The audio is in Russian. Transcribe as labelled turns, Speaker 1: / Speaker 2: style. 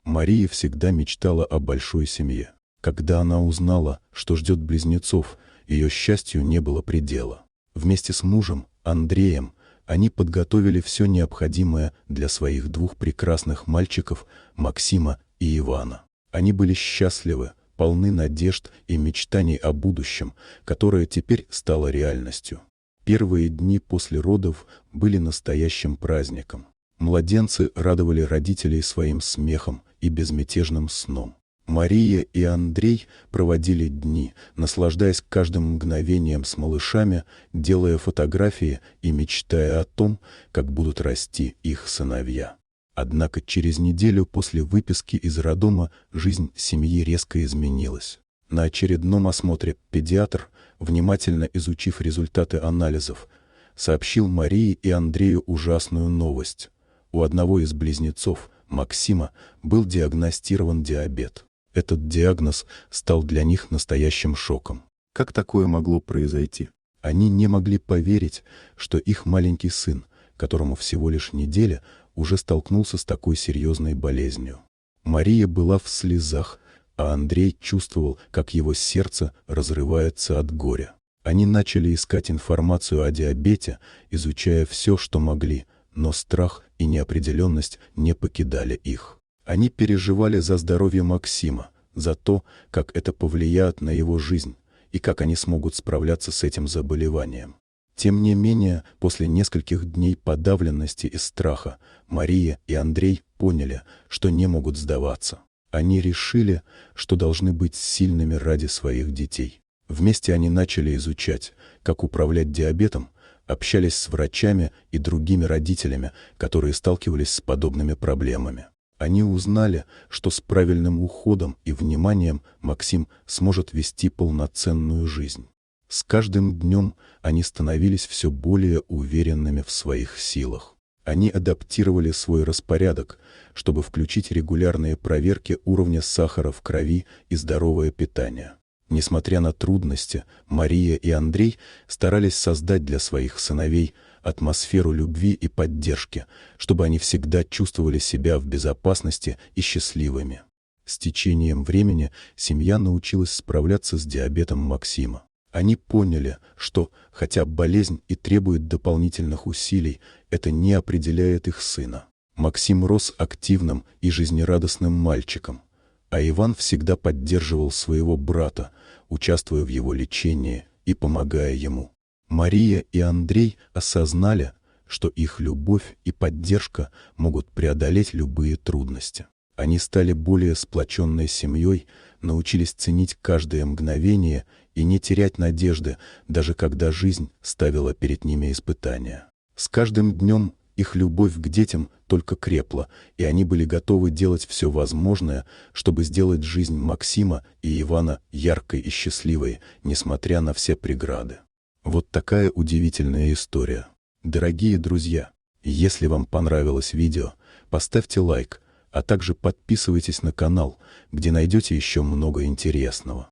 Speaker 1: Мария всегда мечтала о большой семье. Когда она узнала, что ждет близнецов, ее счастью не было предела. Вместе с мужем, Андреем, они подготовили все необходимое для своих двух прекрасных мальчиков, Максима и Ивана. Они были счастливы, полны надежд и мечтаний о будущем, которое теперь стало реальностью. Первые дни после родов были настоящим праздником. Младенцы радовали родителей своим смехом и безмятежным сном. Мария и Андрей проводили дни, наслаждаясь каждым мгновением с малышами, делая фотографии и мечтая о том, как будут расти их сыновья. Однако через неделю после выписки из роддома жизнь семьи резко изменилась. На очередном осмотре педиатр, внимательно изучив результаты анализов, сообщил Марии и Андрею ужасную новость. У одного из близнецов, Максима, был диагностирован диабет. Этот диагноз стал для них настоящим шоком. Как такое могло произойти? Они не могли поверить, что их маленький сын, которому всего лишь неделя, уже столкнулся с такой серьезной болезнью. Мария была в слезах, а Андрей чувствовал, как его сердце разрывается от горя. Они начали искать информацию о диабете, изучая все, что могли, но страх и неопределенность не покидали их. Они переживали за здоровье Максима, за то, как это повлияет на его жизнь и как они смогут справляться с этим заболеванием. Тем не менее, после нескольких дней подавленности и страха, Мария и Андрей поняли, что не могут сдаваться. Они решили, что должны быть сильными ради своих детей. Вместе они начали изучать, как управлять диабетом, общались с врачами и другими родителями, которые сталкивались с подобными проблемами. Они узнали, что с правильным уходом и вниманием Максим сможет вести полноценную жизнь. С каждым днем они становились все более уверенными в своих силах. Они адаптировали свой распорядок, чтобы включить регулярные проверки уровня сахара в крови и здоровое питание. Несмотря на трудности, Мария и Андрей старались создать для своих сыновей атмосферу любви и поддержки, чтобы они всегда чувствовали себя в безопасности и счастливыми. С течением времени семья научилась справляться с диабетом Максима. Они поняли, что, хотя болезнь и требует дополнительных усилий, это не определяет их сына. Максим рос активным и жизнерадостным мальчиком, а Иван всегда поддерживал своего брата, участвуя в его лечении и помогая ему. Мария и Андрей осознали, что их любовь и поддержка могут преодолеть любые трудности. Они стали более сплоченной семьей, научились ценить каждое мгновение и не терять надежды, даже когда жизнь ставила перед ними испытания. С каждым днем их любовь к детям только крепла, и они были готовы делать все возможное, чтобы сделать жизнь Максима и Ивана яркой и счастливой, несмотря на все преграды. Вот такая удивительная история. Дорогие друзья, если вам понравилось видео, поставьте лайк, а также подписывайтесь на канал, где найдете еще много интересного.